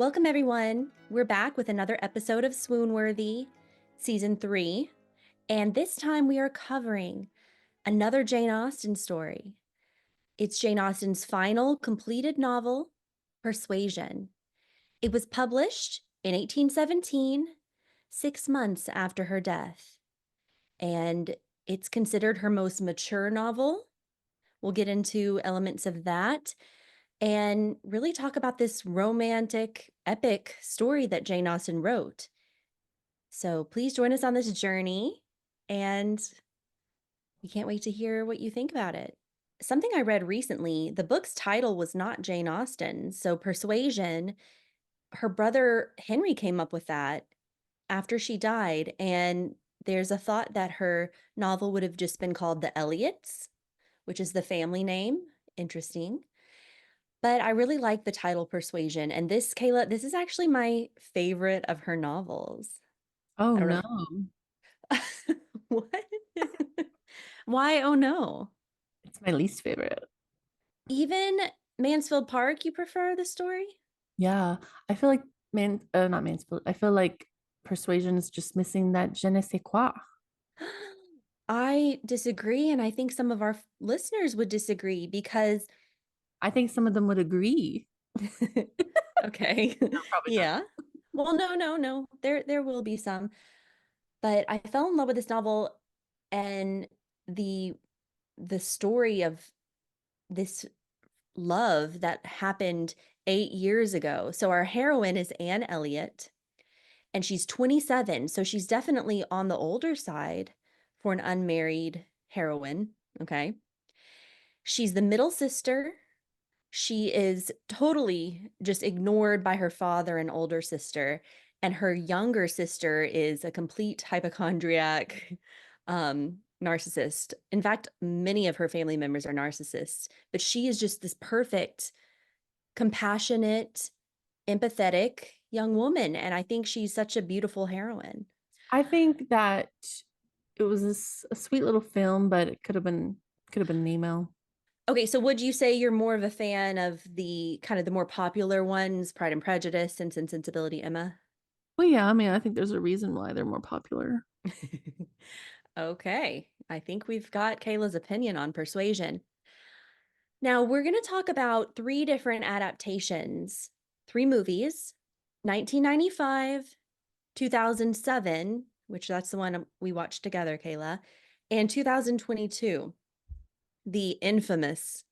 Welcome, everyone. We're back with another episode of Swoon-Worthy, Season 3. And this time we are covering another Jane Austen story. It's Jane Austen's final completed novel, Persuasion. It was published in 1817, 6 months after her death. And it's considered her most mature novel. We'll get into elements of that and really talk about this romantic, epic story that Jane Austen wrote. So please join us on this journey, and we can't wait to hear what you think about it. Something I read recently, the book's title was not Jane Austen. So Persuasion, her brother Henry came up with that after she died. And there's a thought that her novel would have just been called The Elliots, which is the family name. Interesting. But I really like the title Persuasion. And this, Kayla, this is actually my favorite of her novels. Oh I don't no, know. What? Why? Oh no. it's my least favorite. Even Mansfield Park, you prefer the story? Yeah, I feel like not Mansfield. I feel like Persuasion is just missing that je ne sais quoi. I disagree. And I think some of our listeners would disagree because, I think some of them would agree. okay. No, probably not. Yeah. Well, no. There will be some. But I fell in love with this novel and the the story of this love that happened 8 years ago. So our heroine is Anne Elliot, and she's 27. So she's definitely on the older side for an unmarried heroine. Okay. She's the middle sister. She is totally just ignored by her father and older sister. And her younger sister is a complete hypochondriac narcissist. In fact, many of her family members are narcissists, but she is just this perfect, compassionate, empathetic young woman. And I think she's such a beautiful heroine. I think that it was a sweet little film, but it could have been an email. Okay, so would you say you're more of a fan of the kind of the more popular ones, Pride and Prejudice, Sense and Sensibility, Emma? Well, yeah, I mean, I think there's a reason why they're more popular. Okay, I think we've got Kayla's opinion on Persuasion. Now, we're going to talk about three different adaptations, three movies, 1995, 2007, which that's the one we watched together, Kayla, and 2022, the infamous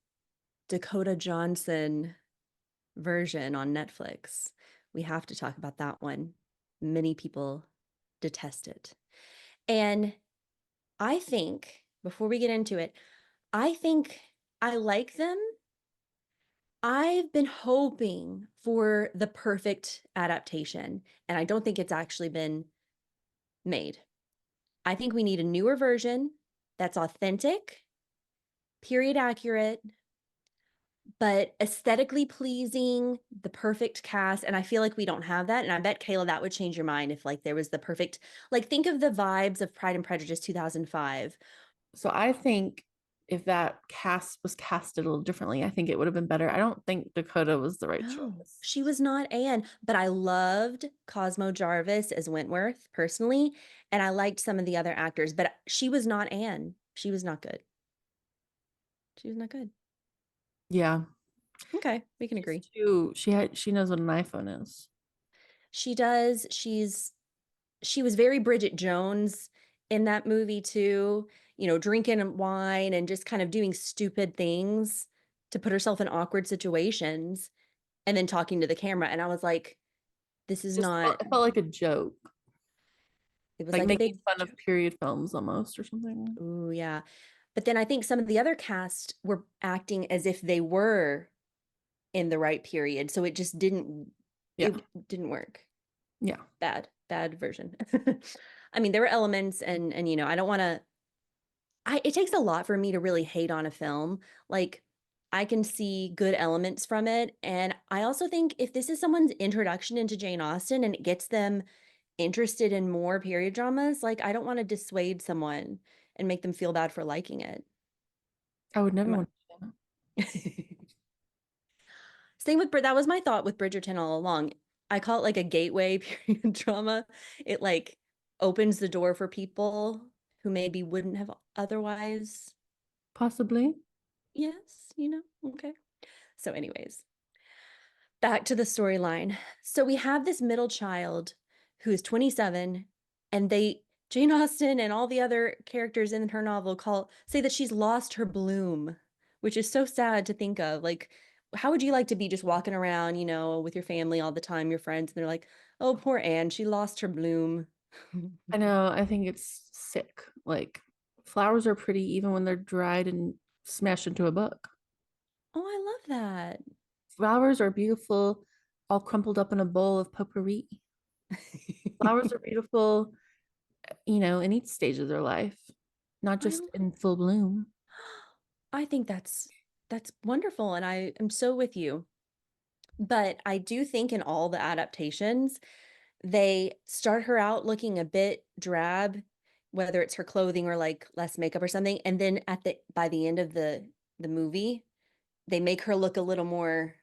Dakota Johnson version on Netflix. We have to talk about that one. Many people detest it. And I think, before we get into it, I think I like them. I've been hoping for the perfect adaptation, and I don't think it's actually been made. I think we need a newer version that's authentic, period accurate, but aesthetically pleasing, the perfect cast. And I feel like we don't have that. And I bet, Kayla, that would change your mind if like there was the perfect, like think of the vibes of Pride and Prejudice 2005. So I think if that cast was casted a little differently, I think it would have been better. I don't think Dakota was the right No, choice. she was not Anne, but I loved Cosmo Jarvis as Wentworth personally. And I liked some of the other actors, but she was not Anne. She was not good. She was not good. Yeah. Okay, we can She's agree. she knows what an iPhone is. She does. She was very Bridget Jones in that movie too, drinking wine and just kind of doing stupid things to put herself in awkward situations and then talking to the camera. And I was like, this is not, It felt like a joke, it was like like a making big fun joke. of period films almost or something. Ooh, yeah. But then I think some of the other cast were acting as if they were in the right period. So Yeah. it didn't work. Yeah. Bad version. I mean, there were elements and I don't want to it takes a lot for me to really hate on a film. Like, I can see good elements from it. And I also think if this is someone's introduction into Jane Austen and it gets them interested in more period dramas, like, I don't want to dissuade someone and make them feel bad for liking it. I would never Am want to do I- Same with that was my thought with Bridgerton all along. I call it like a gateway period drama. It like opens the door for people who maybe wouldn't have otherwise. Possibly. Yes, okay. So, anyways, back to the storyline. So we have this middle child who is 27, and Jane Austen and all the other characters in her novel say that she's lost her bloom, which is so sad to think of. Like, how would you like to be just walking around, with your family all the time, your friends, and they're like, "Oh, poor Anne, she lost her bloom." I know. I think it's sick. Like flowers are pretty even when they're dried and smashed into a book. Oh, I love that. Flowers are beautiful, all crumpled up in a bowl of potpourri. Flowers are beautiful, in each stage of their life, not I just in full bloom. I think that's wonderful, and I am so with you. But I do think in all the adaptations, they start her out looking a bit drab, whether it's her clothing or like less makeup or something, and then by the end of the movie, they make her look a little more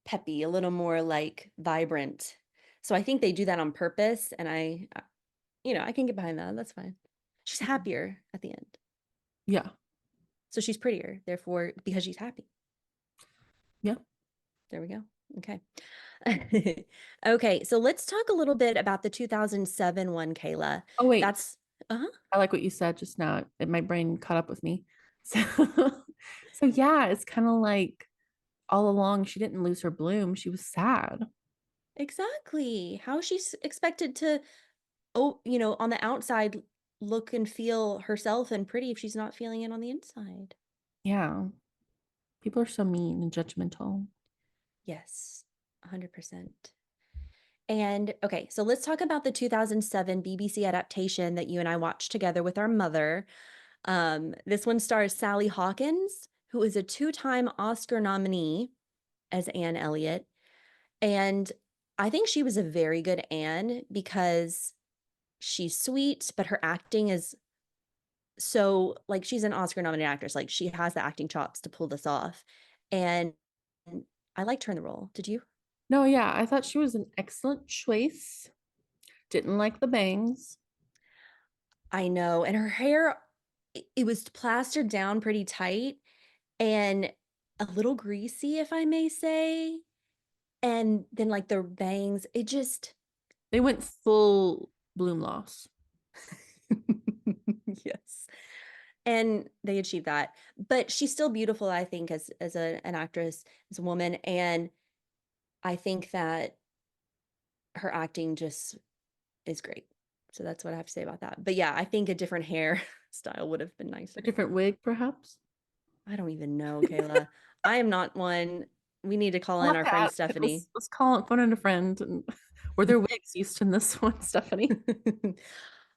peppy, a little more like vibrant. So I think they do that on purpose, and I can get behind that. That's fine. She's happier at the end. Yeah. So she's prettier, therefore, because she's happy. Yeah. There we go. Okay. Okay, so let's talk a little bit about the 2007 one, Kayla. Oh, wait. That's uh-huh. I like what you said just now. My brain caught up with me. So, so yeah, it's kind of like all along she didn't lose her bloom. She was sad. Exactly. How she's expected to, on the outside look and feel herself and pretty if she's not feeling it on the inside. Yeah. People are so mean and judgmental. Yes, 100%. And okay, so let's talk about the 2007 BBC adaptation that you and I watched together with our mother. This one stars Sally Hawkins, who is a two-time Oscar nominee as Anne Elliot. And I think she was a very good Anne because she's sweet, but her acting is so like she's an Oscar nominated actress. Like she has the acting chops to pull this off. And I liked her in the role. Did you? No, yeah, I thought she was an excellent choice. Didn't like the bangs. I know. And her hair, it was plastered down pretty tight and a little greasy, if I may say. And then like the bangs, it just They went full bloom loss. yes. And they achieved that. But she's still beautiful, I think, as an actress, as a woman. And I think that her acting just is great. So that's what I have to say about that. But yeah, I think a different hair style would have been A nicer. different wig, perhaps. I don't even know, Kayla. I am not one. We need to call We'll in have our to friend ask. Stephanie. Let's call it phone in a friend. And were there wigs used in this one, Stephanie?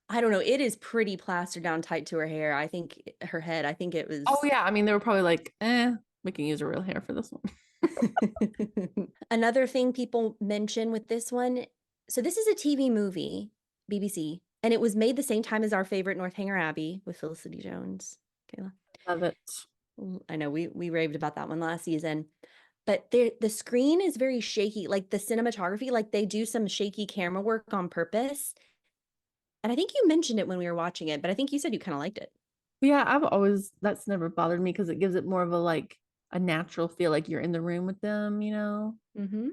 I don't know. It is pretty plastered down tight to her hair. I think her head, I think it Oh was. yeah, I mean they were probably like, we can use a real hair for this one. Another thing people mention with this one, so this is a TV movie, BBC, and it was made the same time as our favorite Northanger Abbey with Felicity Jones. Kayla. Love it. I know we raved about that one last season. But the screen is very shaky, like the cinematography, like they do some shaky camera work on purpose. And I think you mentioned it when we were watching it, but I think you said you kind of liked it. Yeah, that's never bothered me because it gives it more of a natural feel like you're in the room with them. Mm-hmm.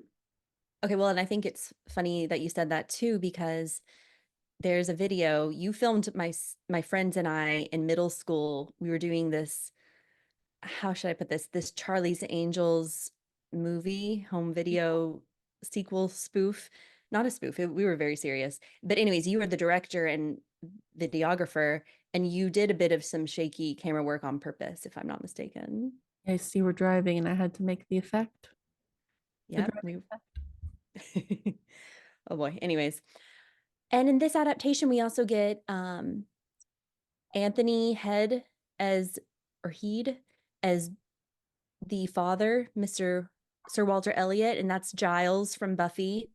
Okay, well, and I think it's funny that you said that too, because there's a video you filmed my friends and I in middle school. We were doing this, how should I put this? This Charlie's Angels movie, home video sequel spoof. Not a spoof. We were very serious. But anyways, you were the director and videographer, and you did a bit of some shaky camera work on purpose, if I'm not mistaken. I see we're driving and I had to make the effect. The Yep. driving effect. Oh boy. Anyways, and in this adaptation, we also get Anthony Head as or Heed as the father, Mr. Sir Walter Elliot, and that's Giles from Buffy.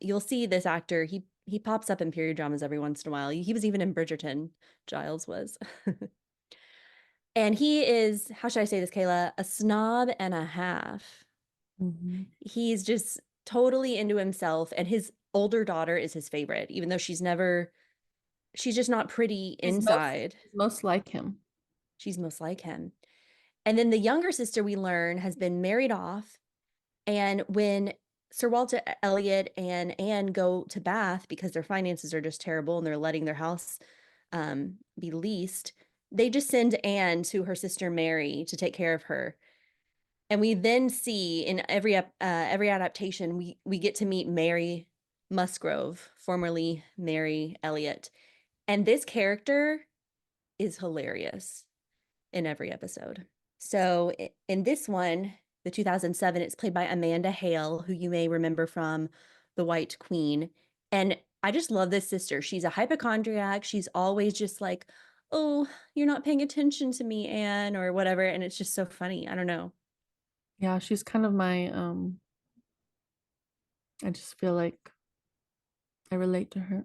You'll see this actor. He pops up in period dramas every once in a while. He was even in Bridgerton. Giles was. And he is, how should I say this, Kayla? A snob and a half. Mhm. He's just totally into himself, and his older daughter is his favorite, even though she's just not pretty inside. She's most like him. She's most like him. And then the younger sister, we learn, has been married off. And when Sir Walter Elliot and Anne go to Bath because their finances are just terrible and they're letting their house be leased, they just send Anne to her sister Mary to take care of her. And we then see in every adaptation, we get to meet Mary Musgrove, formerly Mary Elliot. And this character is hilarious in every episode. So in this one, the 2007, it's played by Amanda Hale, who you may remember from The White Queen. And I just love this sister. She's a hypochondriac. She's always just like, oh, you're not paying attention to me, Anne, or whatever. And it's just so funny. I don't know. Yeah, she's kind of my I just feel like I relate to her.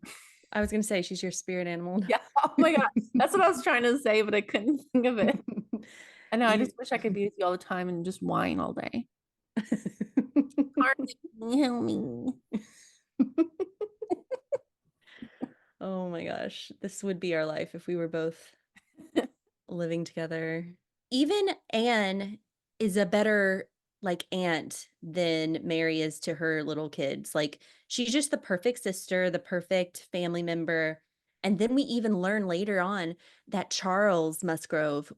I was going to say she's your spirit animal. Yeah. Oh my God. That's what I was trying to say, but I couldn't think of it. I know. I You just wish I could be with you all the time and just whine all day. Carly, help me. Oh my gosh, this would be our life if we were both living together. Even Anne is a better like aunt than Mary is to her little kids. Like she's just the perfect sister, the perfect family member. And then we even learn later on that Charles Musgrove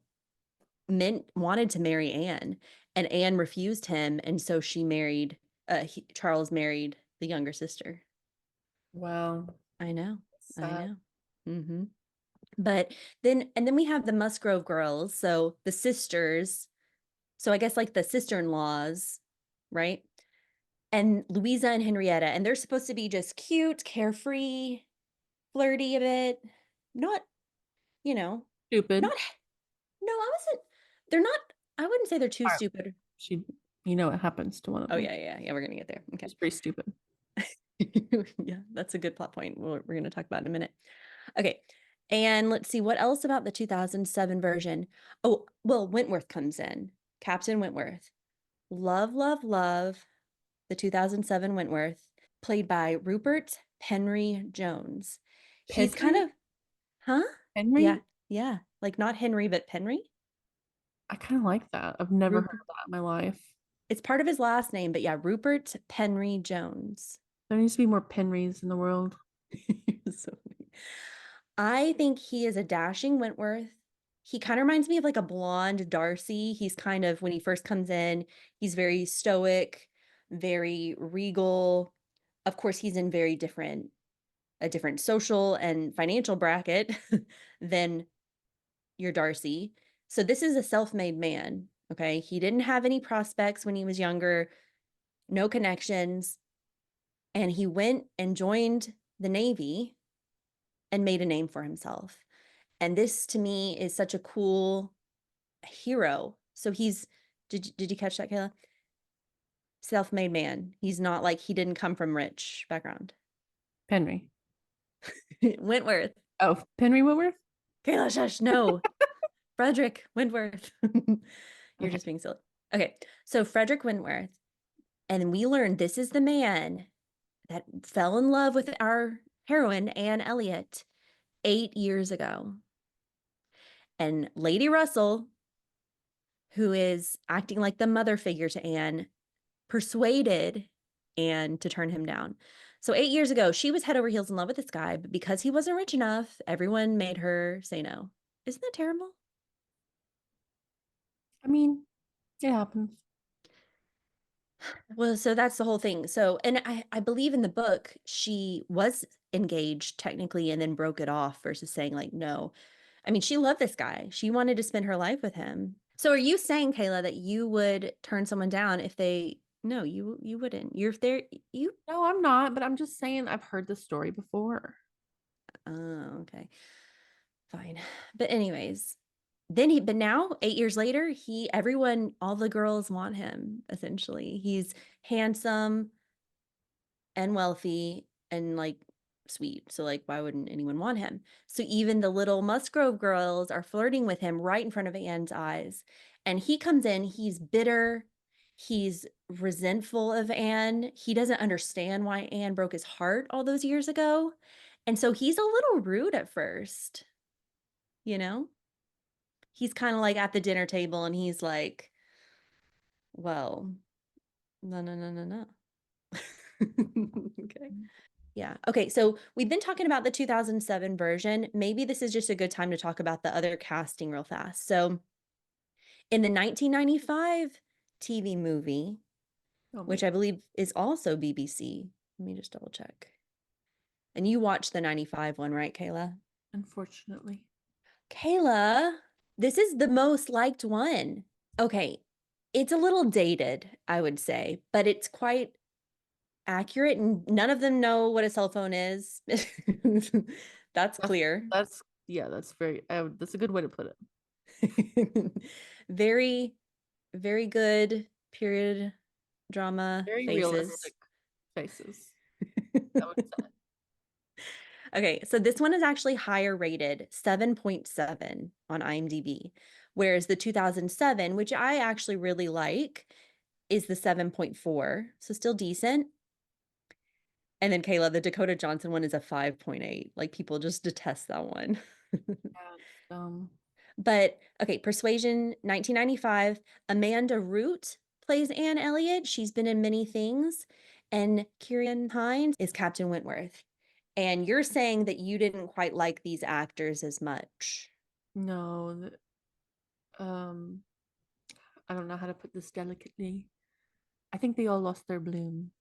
wanted to marry Anne, and Anne refused him, and so she married Charles married the younger sister. Wow. I know. I Sad. know. Mm-hmm. But then we have the Musgrove girls, so the sisters. So I guess like the sister-in-laws, right? And Louisa and Henrietta, and they're supposed to be just cute, carefree, flirty a bit. Not, you know, Stupid. not no, I wasn't. They're not, I wouldn't say they're too All right. stupid. She, you know what happens to one of Oh them. yeah, we're gonna get there. Okay. She's pretty stupid. Yeah, that's a good plot point. We're gonna talk about in a minute. Okay. And let's see what else about the 2007 version. Oh, well, Wentworth comes in. Captain Wentworth. Love, love, love the 2007 Wentworth, played by Rupert Penry Jones. He's kind Henry? of, huh? Yeah, Henry? yeah. Like not Henry, but Penry. I kind of like that. I've never heard Rupert. of that in my life. It's part of his last name, but yeah, Rupert Penry Jones. There needs to be more Penrys in the world. So I think he is a dashing Wentworth. He kind of reminds me of like a blonde Darcy. He's kind of, when he first comes in, he's very stoic, very regal. Of course, he's in a different social and financial bracket than your Darcy. So this is a self-made man. Okay. He didn't have any prospects when he was younger, no connections. And he went and joined the Navy and made a name for himself. And this to me is such a cool hero. So he's, did you catch that, Kayla? Self-made man. He's not like, he didn't come from rich background. Penry. Wentworth. Oh, Penry Whitworth? Kayla, shush, no. Frederick Wentworth. You're Okay. just being silly. Okay, so Frederick Wentworth. And we learned this is the man that fell in love with our heroine, Anne Elliot, 8 years ago. And Lady Russell, who is acting like the mother figure to Anne, persuaded Anne to turn him down. So 8 years ago, she was head over heels in love with this guy, but because he wasn't rich enough, everyone made her say no. Isn't that terrible? I mean, it happens. Well, so that's the whole thing. So, and I believe in the book, she was engaged technically and then broke it off versus saying, like, no. I mean, she loved this guy. She wanted to spend her life with him. So are you saying, Kayla, that you would turn someone down if they, no, you wouldn't. You're if they're, you, No, I'm not, but I'm just saying I've heard this story before. oh, okay, fine. But anyways, but now 8 years later, everyone, all the girls want him, essentially. He's handsome and wealthy and like sweet. So like why wouldn't anyone want him? So even the little Musgrove girls are flirting with him right in front of Anne's eyes. And he comes in, he's bitter, He's resentful of Anne. He doesn't understand why Anne broke his heart all those years ago. And so he's a little rude at first, you know? He's kind of like at the dinner table and he's like, well, no, no, no, no, no. Okay. Yeah. Okay. So we've been talking about the 2007 version. Maybe this is just a good time to talk about the other casting real fast. So in the 1995 TV movie, Oh which man, I believe is also BBC, let me just double check. And you watched the 95 one, right, Kayla? unfortunately. Kayla, this is the most liked one. Okay. It's a little dated, I would say, but it's quite accurate, and none of them know what a cell phone is. That's That's clear. that's yeah, that's a good way to put it. Very, very good period drama Very faces. realistic faces, I would say. Okay, so this one is actually higher rated, 7.7 on IMDb, whereas the 2007, which I actually really like, is the 7.4, so still decent. And then Kayla, the Dakota Johnson one is a 5.8. Like people just detest that one. Yeah, it's But okay, Persuasion 1995, Amanda Root plays Anne Elliot. She's been in many things. And Kieran Hines is Captain Wentworth. And you're saying that you didn't quite like these actors as much. no, um, I don't know how to put this delicately. I think they all lost their bloom.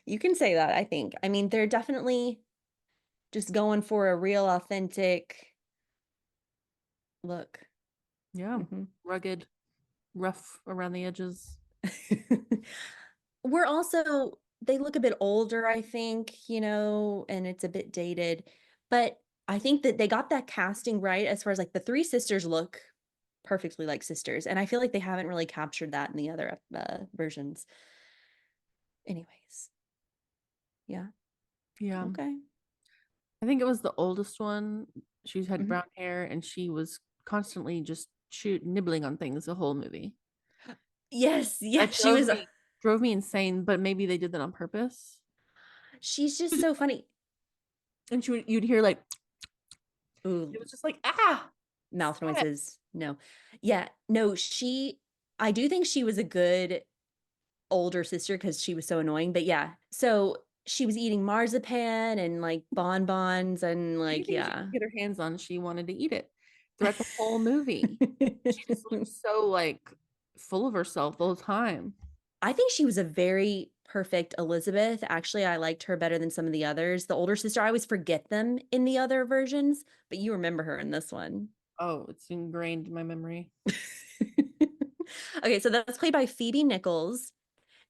You can say that, I think. I mean, they're definitely just going for a real authentic look. Yeah, Mhm. rugged, rough around the edges. We're also, they look a bit older, I think, and it's a bit dated. But I think that they got that casting right as far as like the three sisters look perfectly like sisters. And I feel like they haven't really captured that in the other versions. Anyways, yeah. Yeah, Okay. I think it was the oldest one. She had Mhm. brown hair and she was constantly just nibbling on things the whole movie. Yes, That yes, drove me insane, but maybe they did that on purpose. she's just so funny. And you'd hear like Ooh, it was just like ah, mouth stop it. noises. No. Yeah, no, I do think she was a good older sister because she was so annoying. But yeah, so she was eating marzipan and like bonbons and like, Anything she yeah. could get her hands on, she wanted to eat it throughout the whole movie. She just looked so like full of herself the whole time. I think she was a very perfect Elizabeth. Actually, I liked her better than some of the others. The older sister, I always forget them in the other versions, but you remember her in this one. Oh, it's ingrained in my memory. Okay, so that's played by Phoebe Nichols.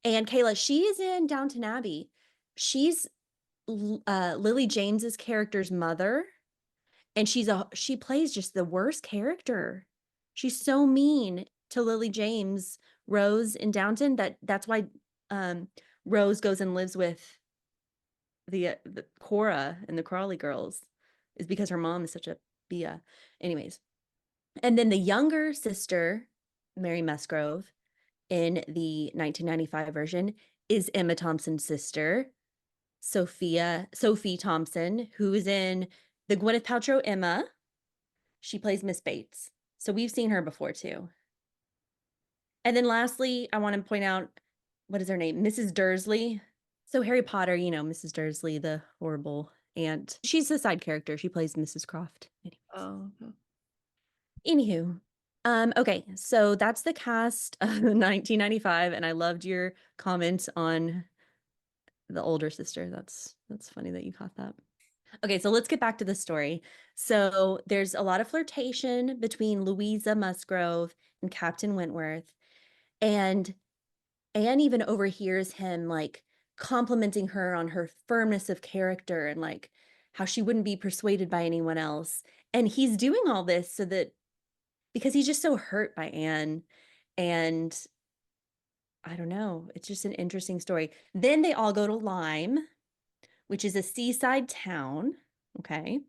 And Kayla, she is in Downton Abbey. She's Lily James's character's mother, and she plays just the worst character. She's so mean to Lily James, Rose in Downton, that's why um, Rose goes and lives with the Cora and the Crawley girls, is because her mom is such a Bia. Anyways, and then the younger sister, Mary Musgrove, in the 1995 version is Emma Thompson's sister, Sophie Thompson, who is in the Gwyneth Paltrow Emma. She plays Miss Bates. So we've seen her before too. And then lastly, I want to point out, what is her name? Mrs. Dursley. So Harry Potter, Mrs. Dursley, the horrible aunt. She's a side character. She plays Mrs. Croft. Anyways. Oh, okay. Anywho. Okay, so that's the cast of 1995, and I loved your comments on the older sister. That's funny that you caught that. Okay, so let's get back to the story. So there's a lot of flirtation between Louisa Musgrove and Captain Wentworth, and Anne even overhears him like complimenting her on her firmness of character and like how she wouldn't be persuaded by anyone else. And he's doing all this so that because he's just so hurt by Anne. And I don't know, it's just an interesting story. Then they all go to Lyme, which is a seaside town. Okay.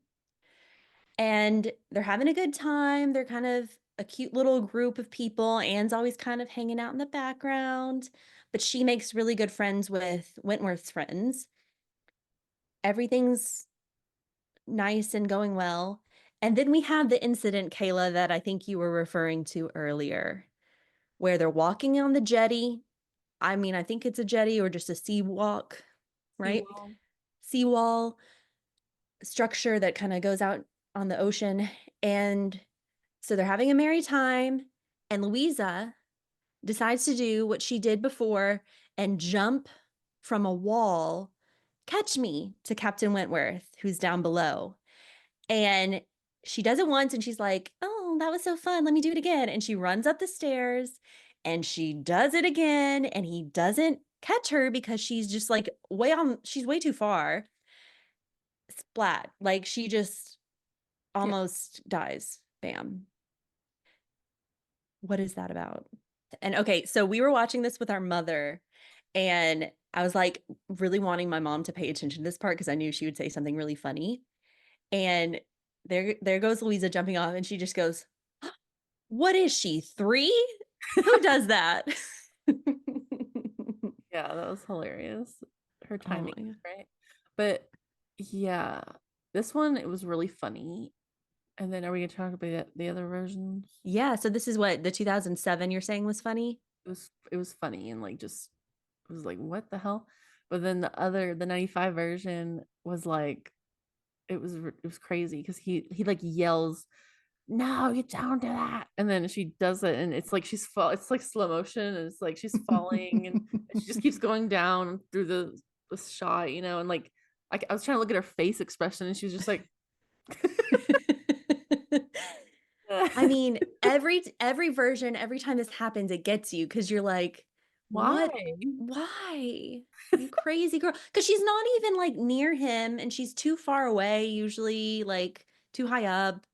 And they're having a good time. They're kind of a cute little group of people. Anne's always kind of hanging out in the background, but she makes really good friends with Wentworth's friends. Everything's nice and going well. And then we have the incident, Kayla, that I think you were referring to earlier, where they're walking on the jetty. I mean, I think it's a jetty or just a sea walk, right? Seawall. Seawall structure that kind of goes out on the ocean. And so they're having a merry time. And Louisa decides to do what she did before and jump from a wall, catch me to Captain Wentworth, who's down below. And she does it once and she's like, oh, that was so fun. Let me do it again. And she runs up the stairs and she does it again. And he doesn't catch her because she's just like she's way too far. Splat. Like she just Yeah. almost dies. Bam. What is that about? And okay, so we were watching this with our mother, and I was like really wanting my mom to pay attention to this part because I knew she would say something really funny. And there goes Louisa jumping off, and she just goes, what is she, 3? Who does that? Yeah, that was hilarious. Her Oh timing my was God. great. But yeah, this one it was really funny. And then are we gonna talk about the other versions? Yeah, so this is what the 2007 you're saying was funny? It was funny and like just it was like what the hell? But then the 95 version was like it was crazy because he like yells, no, you don't do that. And then she does it and it's like it's like slow motion and it's like she's falling and she just keeps going down through the shot, and like I was trying to look at her face expression and she was just like I mean, every version, every time this happens, it gets you because you're like, why? what? Why? You crazy girl. Because she's not even like near him and she's too far away, usually, like too high up.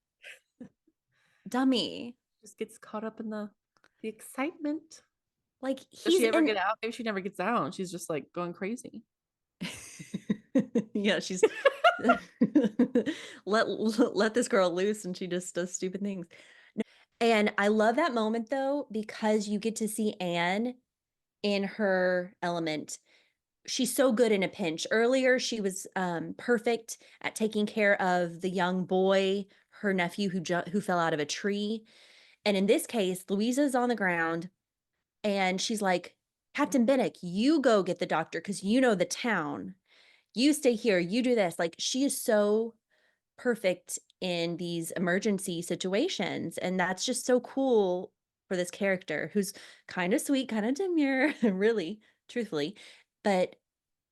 Dummy. Just gets caught up in the excitement. Like Does he's she ever in. get out? Maybe she never gets out. She's just like going crazy. Yeah, she's let this girl loose and she just does stupid things. No. And I love that moment though, because you get to see Anne in her element. She's so good in a pinch. Earlier, she was perfect at taking care of the young boy, her nephew who fell out of a tree. And in this case, Louisa's on the ground and she's like, Captain Bennick, you go get the doctor because you know the town. You stay here, you do this. Like she is so perfect in these emergency situations. And that's just so cool for this character who's kind of sweet, kind of demure, really, truthfully. But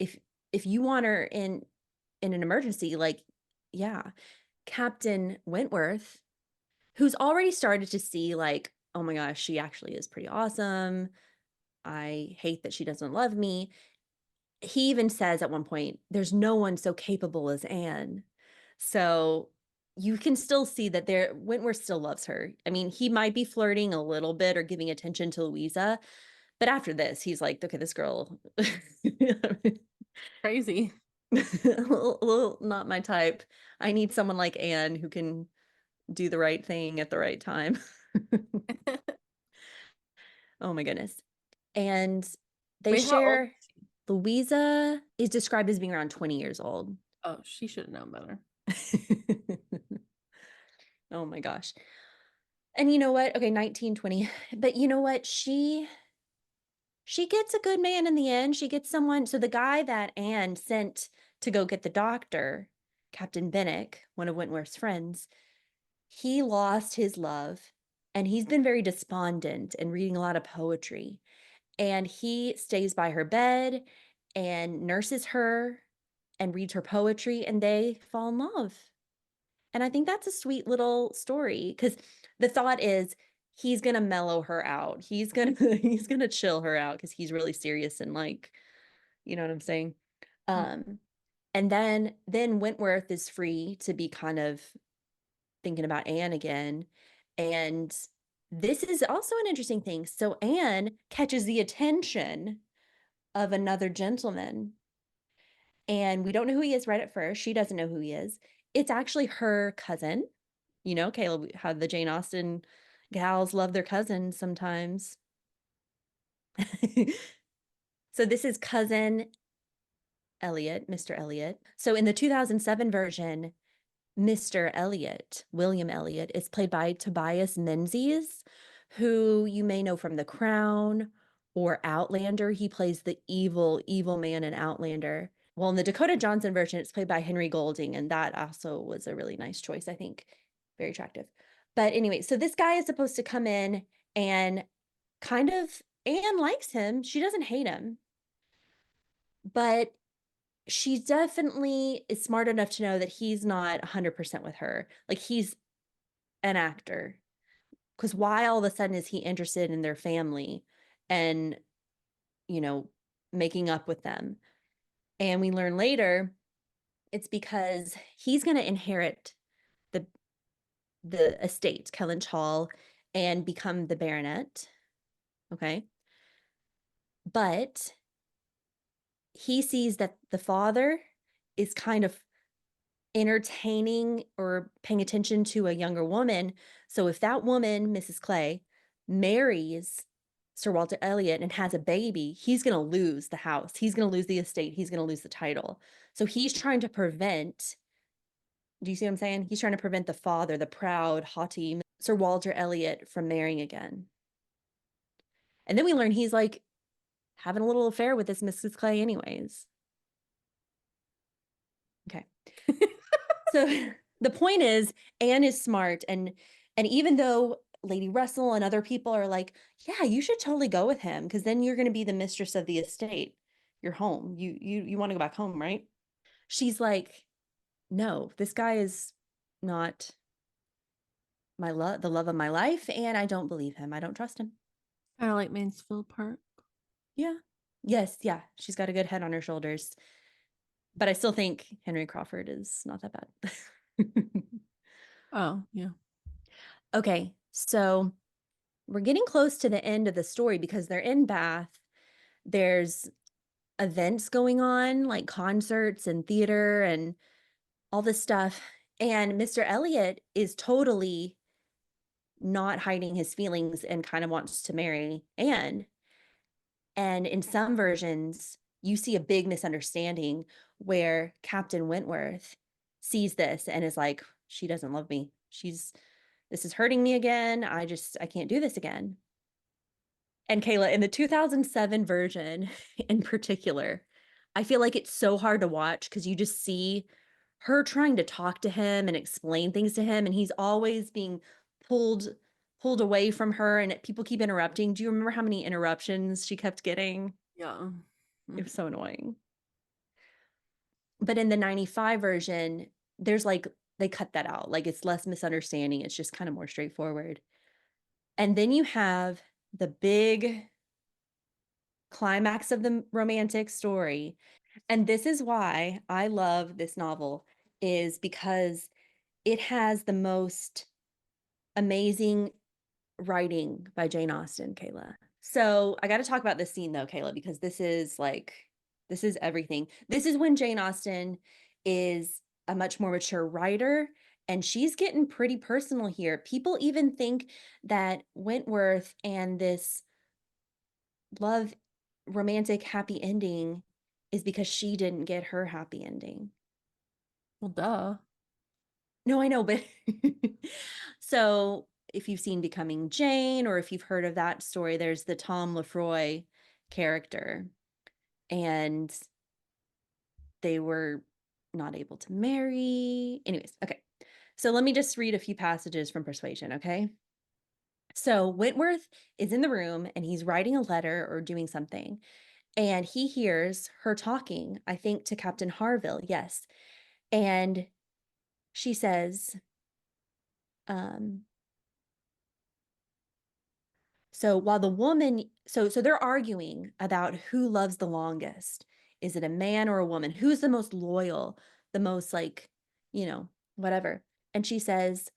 if if you want her in an emergency, like, yeah, Captain Wentworth, who's already started to see like, oh my gosh, she actually is pretty awesome. I hate that she doesn't love me. He even says at one point, there's no one so capable as Anne. So you can still see that Wentworth still loves her. I mean, he might be flirting a little bit or giving attention to Louisa, but after this, he's like, okay, this girl, Crazy. not my type. I need someone like Anne who can do the right thing at the right time. Oh my goodness. And they Wait, how old? share, Louisa is described as being around 20 years old. Oh, she should have known better. Oh my gosh. And you know what? Okay, 1920. But you know what? She gets a good man in the end. She gets someone. So the guy that Anne sent to go get the doctor, Captain Bennick, one of Wentworth's friends, he lost his love and he's been very despondent and reading a lot of poetry. And he stays by her bed and nurses her and reads her poetry and they fall in love. And I think that's a sweet little story because the thought is he's gonna mellow her out. He's gonna he's gonna chill her out because he's really serious and like, you know what I'm saying? Um, and then Wentworth is free to be kind of thinking about Anne again. And this is also an interesting thing. So Anne catches the attention of another gentleman, and we don't know who he is right at first. She doesn't know who he is. It's actually her cousin. You know, Caleb, how the Jane Austen Gals love their cousins sometimes. So this is cousin Elliot, Mr. Elliot. So in the 2007 version, Mr. Elliot, William Elliot, is played by Tobias Menzies, who you may know from The Crown or Outlander. He plays the evil, evil man in Outlander. Well, in the Dakota Johnson version, it's played by Henry Golding, and that also was a really nice choice, I think. Very attractive. But anyway, so this guy is supposed to come in and kind of, Anne likes him. She doesn't hate him, but she definitely is smart enough to know that he's not 100% with her. Like he's an actor. Because why all of a sudden is he interested in their family and, you know, making up with them? And we learn later it's because he's going to inherit the the estate, Kellynch Hall, and become the baronet. Okay. But he sees that the father is kind of entertaining or paying attention to a younger woman. So if that woman, Mrs. Clay, marries Sir Walter Elliot and has a baby, he's going to lose the house. He's going to lose the estate. He's going to lose the title. So he's trying to prevent, do you see what I'm saying? He's trying to prevent the father, the proud, haughty Sir Walter Elliot from marrying again. And then we learn he's like having a little affair with this Mrs. Clay anyways. Okay. So the point is, Anne is smart, and even though Lady Russell and other people are like, yeah, you should totally go with him because then you're going to be the mistress of the estate. You're home. You want to go back home, right? She's like, no, this guy is not the love of my life, and I don't believe him. I don't trust him. Kind of like Mansfield Park. Yeah. Yes, yeah. She's got a good head on her shoulders. But I still think Henry Crawford is not that bad. Oh, yeah. Okay, so we're getting close to the end of the story because they're in Bath. There's events going on, like concerts and theater and all this stuff. And Mr. Elliot is totally not hiding his feelings and kind of wants to marry Anne. And in some versions, you see a big misunderstanding where Captain Wentworth sees this and is like, she doesn't love me. This is hurting me again. I can't do this again. And Kayla, in the 2007 version in particular, I feel like it's so hard to watch because you just see her trying to talk to him and explain things to him, and he's always being pulled pulled away from her, and people keep interrupting. Do you remember how many interruptions she kept getting? Yeah. It was so annoying. But in the 95 version, there's like they cut that out. Like it's less misunderstanding. It's just kind of more straightforward. And then you have the big climax of the romantic story. And this is why I love this novel is because it has the most amazing writing by Jane Austen, Kayla. So I got to talk about this scene though, Kayla, because this is everything. This is when Jane Austen is a much more mature writer and she's getting pretty personal here. People even think that Wentworth and this love romantic happy ending is because she didn't get her happy ending. Well, duh. No, I know, but so if you've seen Becoming Jane or if you've heard of that story, there's the Tom Lefroy character, and they were not able to marry. Anyways, okay. So let me just read a few passages from Persuasion, okay? So Wentworth is in the room and he's writing a letter or doing something, and he hears her talking, I think to Captain Harville, yes. And she says, um, so while the woman, so they're arguing about who loves the longest. Is it a man or a woman? Who's the most loyal, the most like, whatever. And she says,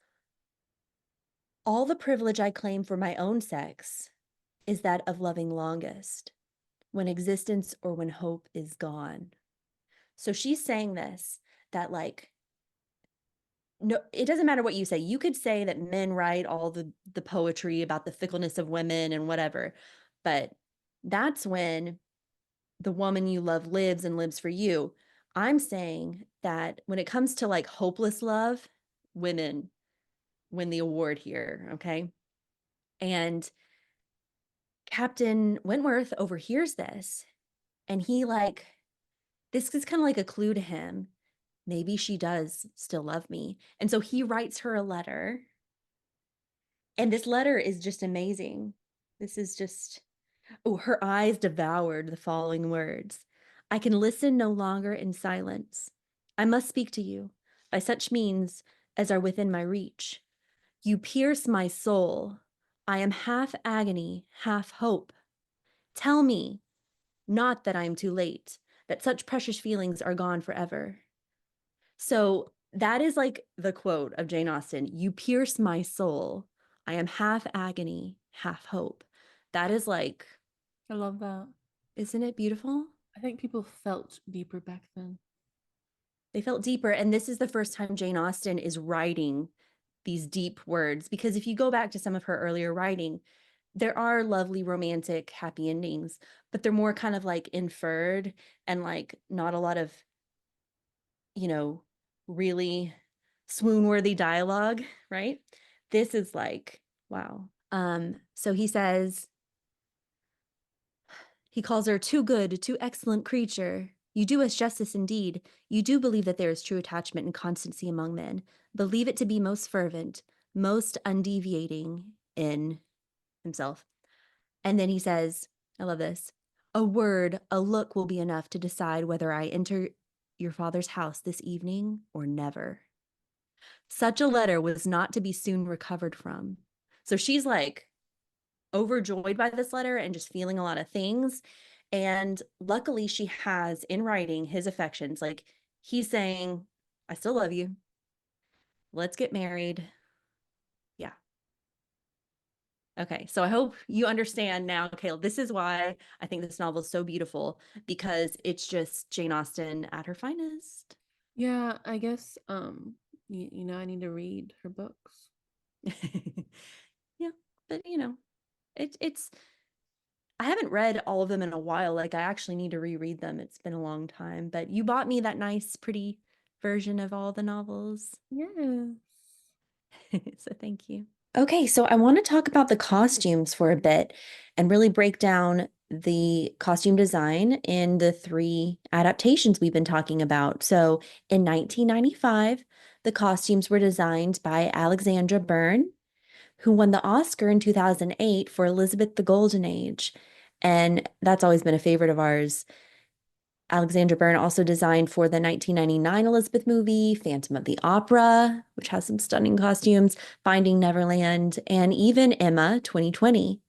all the privilege I claim for my own sex is that of loving longest, when existence or when hope is gone. So she's saying this, that like no, it doesn't matter what you say. You could say that men write all the poetry about the fickleness of women and whatever, but that's when the woman you love lives and lives for you. I'm saying that when it comes to like hopeless love, women win the award here, okay? And Captain Wentworth overhears this and he like this is kind of like a clue to him. Maybe she does still love me. And so he writes her a letter. And this letter is just amazing. This is just, oh, her eyes devoured the following words. I can listen no longer in silence. I must speak to you by such means as are within my reach. You pierce my soul. I am half agony, half hope. Tell me, not that I am too late, that such precious feelings are gone forever. So that is like the quote of Jane Austen. You pierce my soul. I am half agony, half hope. That is like, I love that. isn't it beautiful? I think people felt deeper back then. They felt deeper. And this is the first time Jane Austen is writing these deep words. Because if you go back to some of her earlier writing, there are lovely romantic happy endings, but they're more kind of like inferred and like not a lot of, you know, really swoon-worthy dialogue, right? This is like, wow. So he says, he calls her too good, too excellent creature. You do us justice indeed. You do believe that there is true attachment and constancy among men. Believe it to be most fervent, most undeviating in himself. And then he says, I love this. A word, a look will be enough to decide whether I enter your father's house this evening or never. Such a letter was not to be soon recovered from. So she's like overjoyed by this letter and just feeling a lot of things. And luckily, she has in writing his affections. Like he's saying, I still love you. Let's get married. Yeah. Okay. So I hope you understand now, Caleb. This is why I think this novel is so beautiful because it's just Jane Austen at her finest. Yeah, I guess I need to read her books. Yeah. But it's I haven't read all of them in a while. Like I actually need to reread them. It's been a long time, but you bought me that nice, pretty version of all the novels. Yes. So thank you. Okay, so I want to talk about the costumes for a bit and really break down the costume design in the three adaptations we've been talking about. So in 1995, the costumes were designed by Alexandra Byrne, who won the Oscar in 2008 for Elizabeth the Golden Age. And that's always been a favorite of ours. Alexandra Byrne also designed for the 1999 Elizabeth movie, Phantom of the Opera, which has some stunning costumes, Finding Neverland, and even Emma 2020.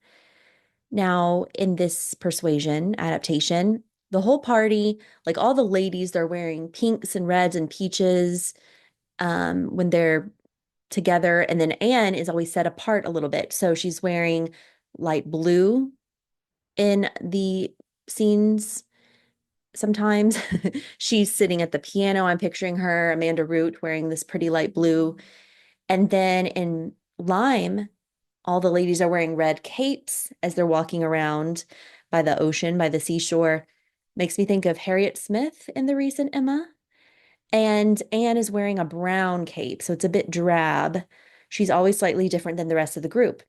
Now, in this Persuasion adaptation, the whole party, like all the ladies, they're wearing pinks and reds and peaches when they're together. And then Anne is always set apart a little bit. So she's wearing light blue in the scenes. Sometimes she's sitting at the piano. I'm picturing her, Amanda Root, wearing this pretty light blue. And then in Lime, all the ladies are wearing red capes as they're walking around by the ocean, by the seashore. Makes me think of Harriet Smith in the recent Emma. And Anne is wearing a brown cape, so it's a bit drab. She's always slightly different than the rest of the group.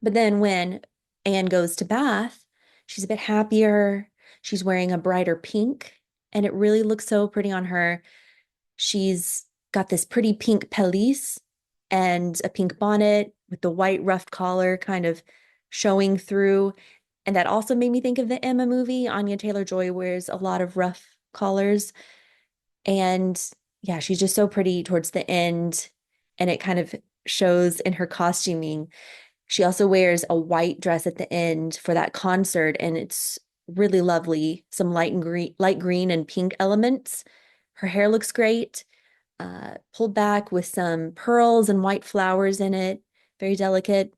But then when Anne goes to Bath, she's a bit happier. She's wearing a brighter pink, and it really looks so pretty on her. She's got this pretty pink pelisse and a pink bonnet with the white ruffed collar kind of showing through. And that also made me think of the Emma movie. Anya Taylor-Joy wears a lot of rough collars. And yeah, she's just so pretty towards the end. And it kind of shows in her costuming. She also wears a white dress at the end for that concert, and it's really lovely. Some light green and pink elements. Her hair looks great, pulled back with some pearls and white flowers in it. Very delicate.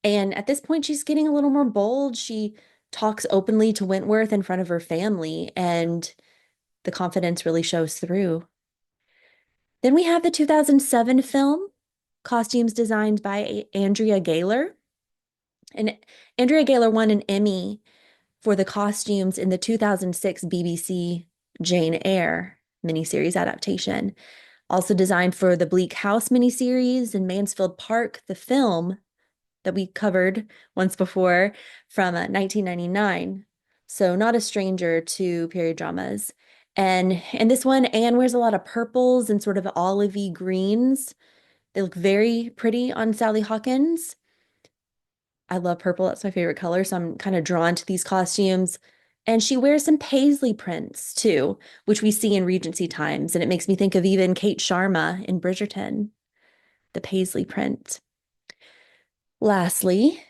And at this point, she's getting a little more bold. She talks openly to Wentworth in front of her family, and the confidence really shows through. Then we have the 2007 film, costumes designed by Andrea Gaylor. And Andrea Gaylor won an Emmy for the costumes in the 2006 BBC Jane Eyre miniseries adaptation. Also designed for the Bleak House miniseries and Mansfield Park, the film that we covered once before from 1999. So not a stranger to period dramas. And in this one, Anne wears a lot of purples and sort of olivey greens. They look very pretty on Sally Hawkins. I love purple. That's my favorite color. So I'm kind of drawn to these costumes. And she wears some paisley prints too, which we see in Regency times. And it makes me think of even Kate Sharma in Bridgerton, the paisley print. Lastly,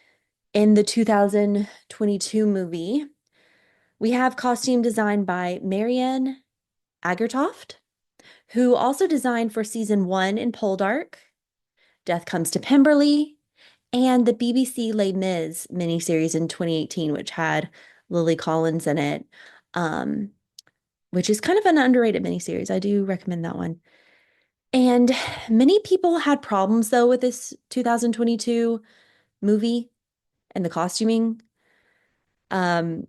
in the 2022 movie, we have costume designed by Marianne Agertoft, who also designed for season 1 in Poldark, Death Comes to Pemberley, and the BBC Les Mis miniseries in 2018, which had Lily Collins in it, um, which is kind of an underrated miniseries. I do recommend that one. And many people had problems though with this 2022 movie and the costuming. Um,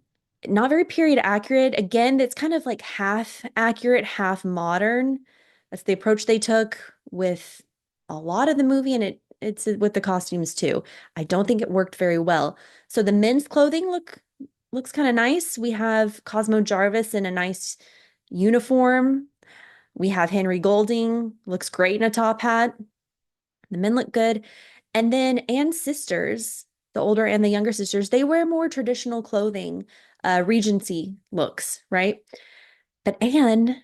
Not very period accurate. Again, it's kind of like half accurate, half modern. That's the approach they took with a lot of the movie, and it's with the costumes too. I don't think it worked very well. So the men's clothing looks kind of nice. We have Cosmo Jarvis in a nice uniform. We have Henry Golding, looks great in a top hat. The men look good. And then Anne's sisters, the older and the younger sisters, they wear more traditional clothing, Regency looks, right? But Anne,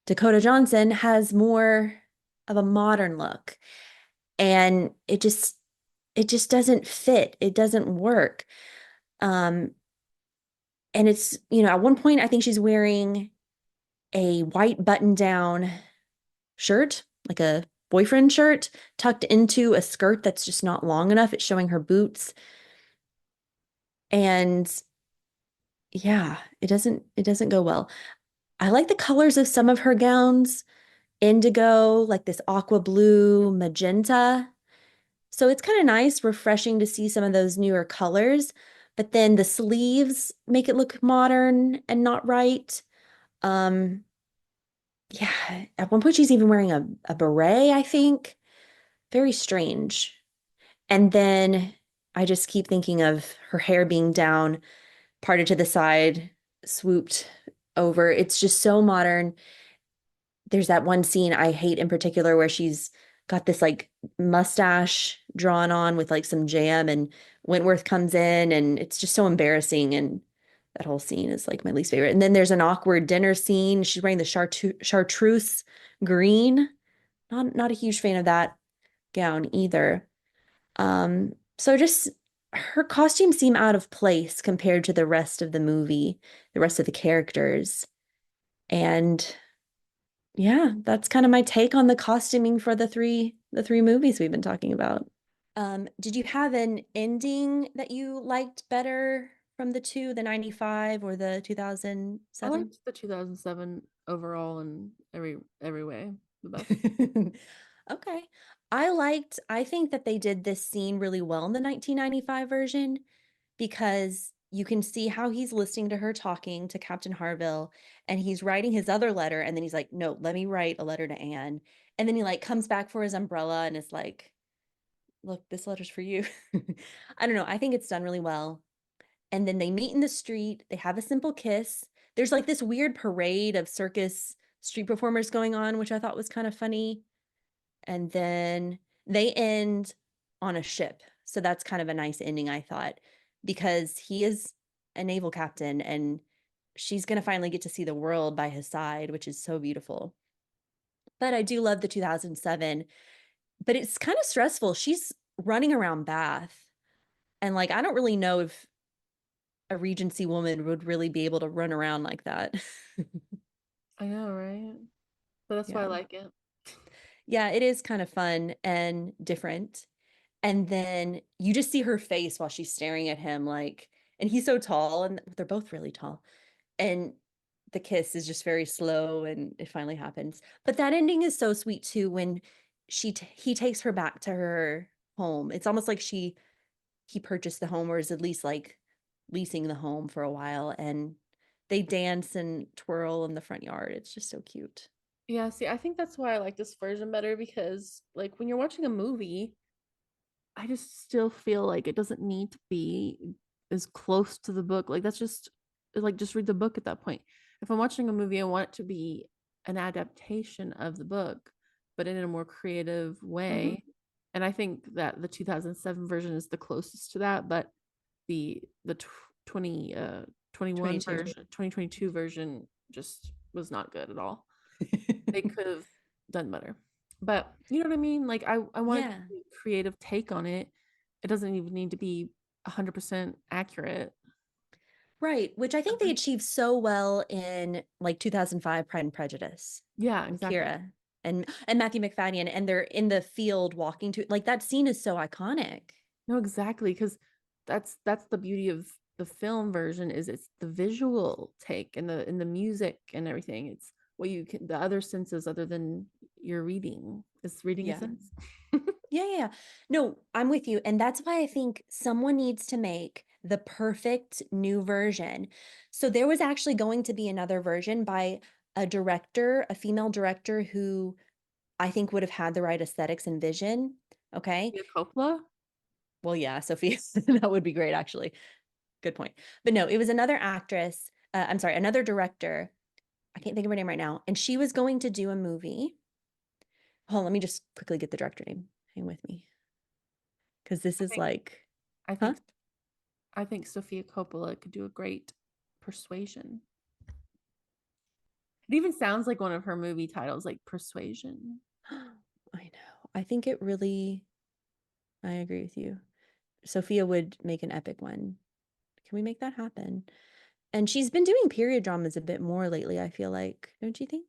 Dakota Johnson, has more of a modern look. And it just doesn't fit. It doesn't work. Um, and it's, at one point I think she's wearing a white button-down shirt, like a boyfriend shirt, tucked into a skirt that's just not long enough. It's showing her boots. And yeah, it doesn't go well. I like the colors of some of her gowns, indigo, like this aqua blue, magenta. So it's kind of nice, refreshing to see some of those newer colors, but then the sleeves make it look modern and not right. Um, yeah, at one point she's even wearing a beret, I think. Very strange. And then I just keep thinking of her hair being down, parted to the side, swooped over. It's just so modern. There's that one scene I hate in particular where she's got this like mustache drawn on with like some jam, and Wentworth comes in, and it's just so embarrassing. And that whole scene is like my least favorite. And then there's an awkward dinner scene. She's wearing the chartreuse green. Not a huge fan of that gown either. So just her costumes seem out of place compared to the rest of the movie, the rest of the characters. And yeah, that's kind of my take on the costuming for the three movies we've been talking about. Did you have an ending that you liked better from the two, the 95 or the I 2007? liked the 2007 overall in every way the best. Okay. I think that they did this scene really well in the 1995 version because you can see how he's listening to her talking to Captain Harville, and he's writing his other letter, and then he's like, "No, let me write a letter to Anne." And then he like comes back for his umbrella and is like, "Look, this letter's for you." I don't know. I think it's done really well. And then they meet in the street, they have a simple kiss. There's like this weird parade of circus street performers going on, which I thought was kind of funny. And then they end on a ship. So that's kind of a nice ending, I thought, because he is a naval captain and she's going to finally get to see the world by his side, which is so beautiful. But I do love the 2007, but it's kind of stressful. She's running around Bath, and like, I don't really know if a Regency woman would really be able to run around like that. I know, right? But that's why I Yeah. like it. Yeah, it is kind of fun and different. And then you just see her face while she's staring at him, like, and he's so tall, and they're both really tall. And the kiss is just very slow and it finally happens. But that ending is so sweet too when he takes her back to her home. It's almost like he purchased the home or is at least like leasing the home for a while and they dance and twirl in the front yard. It's just so cute. Yeah, see, I think that's why I like this version better because like when you're watching a movie, I just still feel like it doesn't need to be as close to the book. Like that's just like just read the book at that point. If I'm watching a movie, I want it to be an adaptation of the book, but in a more creative Mm-hmm. way. And I think that the 2007 version is the closest to that, but the 20 21 22. version, 2022 version just was not good at all. They could have done better. But you know what I mean? Like I want Yeah. a creative take on it. It doesn't even need to be 100% accurate. Right, which I think they achieved so well in like 2005 Pride and Prejudice Yeah, with exactly. Kira and Matthew McFadden and they're in the field walking to like that scene is so iconic. No, exactly, because that's the beauty of the film version is it's the visual take and the music and everything. It's what you can the other senses other than your reading. Is reading a Yeah. sense? Yeah, yeah. No, I'm with you. And that's why I think someone needs to make the perfect new version. So there was actually going to be another version by a director, a female director who I think would have had the right aesthetics and vision. Okay. Sophia Coppola? Well, yeah, Sophia, that would be great, actually. Good point. But no, it was another actress. I'm sorry, another director. I can't think of her name right now. And she was going to do a movie. Hold on, let me just quickly get the director name. Hang with me. Because this I is think like, I huh? think I think Sophia Coppola could do a great Persuasion. It even sounds like one of her movie titles, like Persuasion. I know. I think it really, I agree with you. Sophia would make an epic one. Can we make that happen? And she's been doing period dramas a bit more lately, I feel like. Don't you think?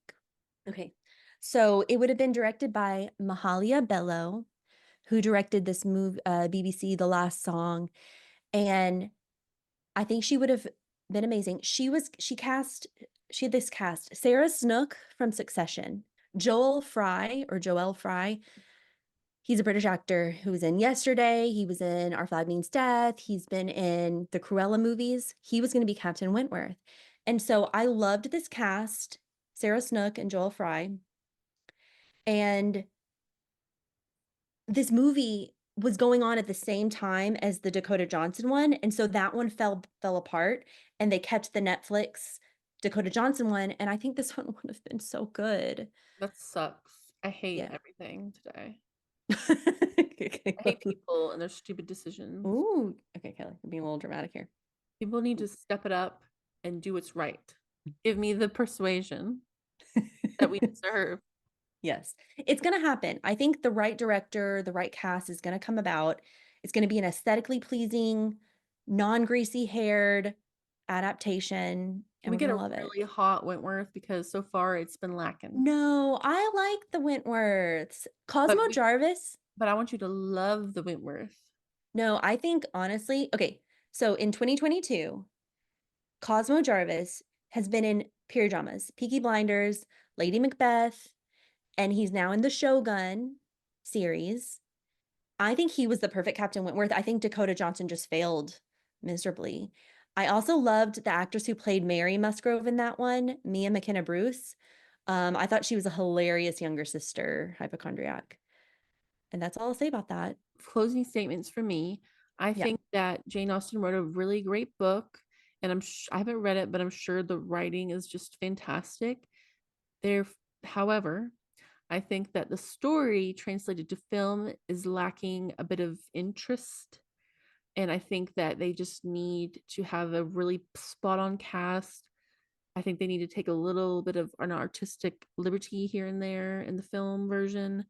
Okay. So it would have been directed by Mahalia Bello, who directed this movie, BBC, The Last Song. And I think she would have been amazing. She had this cast Sarah Snook from Succession, Joel Fry. He's a British actor who was in Yesterday. He was in Our Flag Means Death. He's been in the Cruella movies. He was going to be Captain Wentworth. And so I loved this cast, Sarah Snook and Joel Fry. And this movie was going on at the same time as the Dakota Johnson one. And so that one fell apart and they kept the Netflix Dakota Johnson one. And I think this one would have been so good. That sucks. I hate Yeah. everything today. Okay, I hate people and their stupid decisions. ooh, okay, Kelly, I'm being a little dramatic here. People need to step it up and do what's right. Give me the persuasion that we deserve. Yes, it's going to happen. I think the right director, the right cast is going to come about. It's going to be an aesthetically pleasing, non-greasy haired adaptation, Can and we we're get going to a love it. really hot Wentworth because so far it's been lacking. No, I like the Wentworths. But Cosmo we Jarvis. but I want you to love the Wentworth. No, I think honestly, okay, so in 2022, Cosmo Jarvis has been in period dramas, Peaky Blinders, Lady Macbeth, and he's now in the Shogun series. I think he was the perfect Captain Wentworth. I think Dakota Johnson just failed miserably. I also loved the actress who played Mary Musgrove in that one, Mia McKenna Bruce. I thought she was a hilarious younger sister, hypochondriac. And that's all I'll say about that. Closing statements for me. I Yeah. think that Jane Austen wrote a really great book, and I haven't read it, but I'm sure the writing is just fantastic. There, however, I think that the story translated to film is lacking a bit of interest. And I think that they just need to have a really spot on cast. I think they need to take a little bit of an artistic liberty here and there in the film version,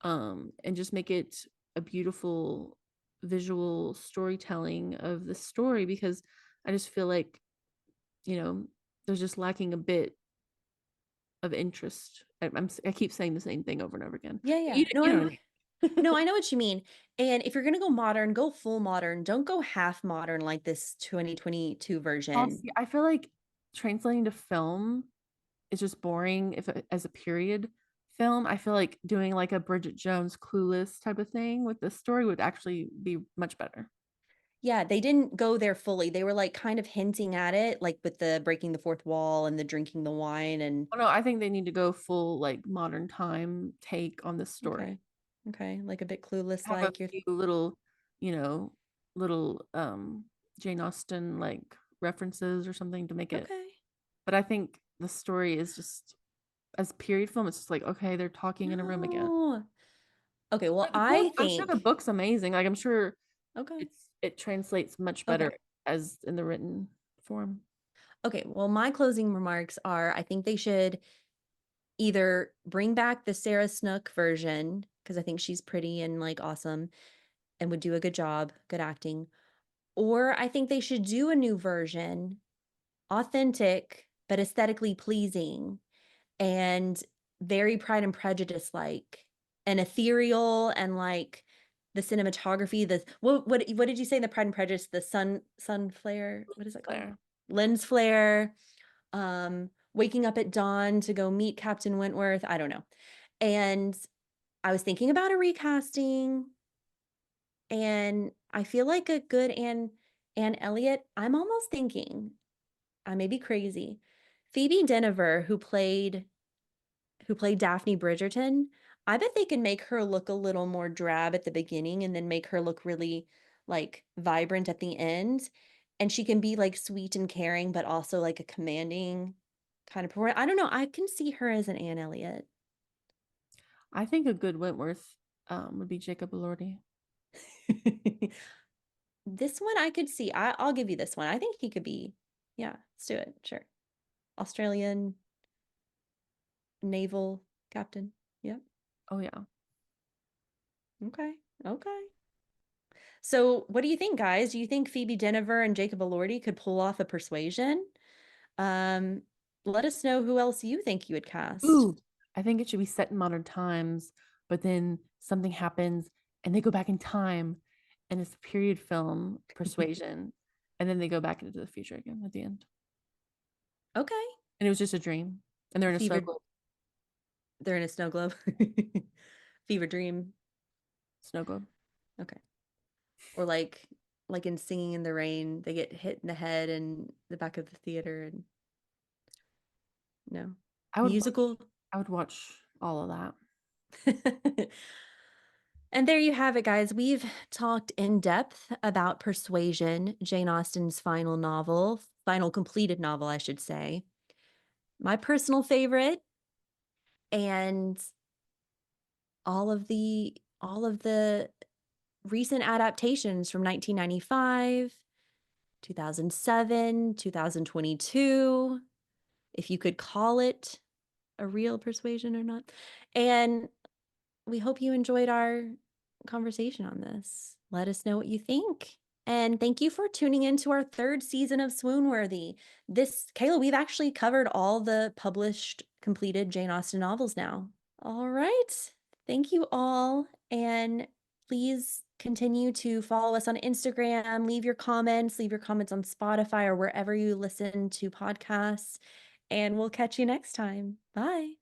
and just make it a beautiful visual storytelling of the story because I just feel like, you know, there's just lacking a bit of interest. I keep saying the same thing over and over again. Yeah, But yeah. No, you know I'm what I mean? no, I know what you mean. And if you're gonna go modern, go full modern. Don't go half modern like this 2022 version. Honestly, I feel like translating to film is just boring if as a period film. I feel like doing like a Bridget Jones Clueless type of thing with this story would actually be much better. Yeah, they didn't go there fully. They were like kind of hinting at it, like with the breaking the fourth wall and the drinking the wine and Oh no, I think they need to go full like modern time take on this story. okay. Okay, like a bit clueless Have a like you're few little, you know, little Jane Austen like references or something to make it. okay. But I think the story is just as period film, it's just like, okay, they're talking in a room again. No. Okay, well, But the book, I I'm sure the think book's amazing. Like I'm sure okay. it translates much Okay. better as in the written form. Okay, well, my closing remarks are I think they should either bring back the Sarah Snook version because I think she's pretty and like awesome and would do a good job, good acting, or I think they should do a new version, authentic but aesthetically pleasing and very Pride and Prejudice like and ethereal and like the cinematography, the what did you say in the Pride and Prejudice? The sun flare, what is that called? Claire. Lens flare, waking up at dawn to go meet Captain Wentworth. I don't know. And I was thinking about a recasting, and I feel like a good Anne Elliot. I'm almost thinking I may be crazy. Phoebe Dynevor, who played Daphne Bridgerton, I bet they can make her look a little more drab at the beginning and then make her look really like vibrant at the end. And she can be like sweet and caring, but also like a commanding kind of performer. I don't know. I can see her as an Anne Elliot. I think a good Wentworth would be Jacob Elordi. This one I could see. I'll give you this one. I think he could be, yeah, let's do it. Sure. Australian naval captain. Yep. Oh yeah. Okay. Okay. So, what do you think, guys? Do you think Phoebe Dynevor and Jacob Elordi could pull off a Persuasion? Um, Let us know who else you think you would cast. Ooh, I think it should be set in modern times, but then something happens and they go back in time and it's a period film, Persuasion, and then they go back into the future again at the end. Okay. And it was just a dream. And they're in a snow Fever, globe. they're in a snow globe. Fever dream. Snow globe. Okay. Or like in Singing in the Rain, they get hit in the head in the back of the theater and no. I would watch Musical. I would watch all of that. And there you have it, guys. We've talked in depth about Persuasion, Jane Austen's final novel, final completed novel, I should say. My personal favorite, and all of the recent adaptations from 1995, 2007, 2022, if you could call it a real persuasion or not. And we hope you enjoyed our conversation on this. Let us know what you think. And thank you for tuning in to our third season of Swoon-Worthy. Kayla, we've actually covered all the published, completed Jane Austen novels now. All right. Thank you all. And please continue to follow us on Instagram. Leave your comments on Spotify or wherever you listen to podcasts. And we'll catch you next time. Bye.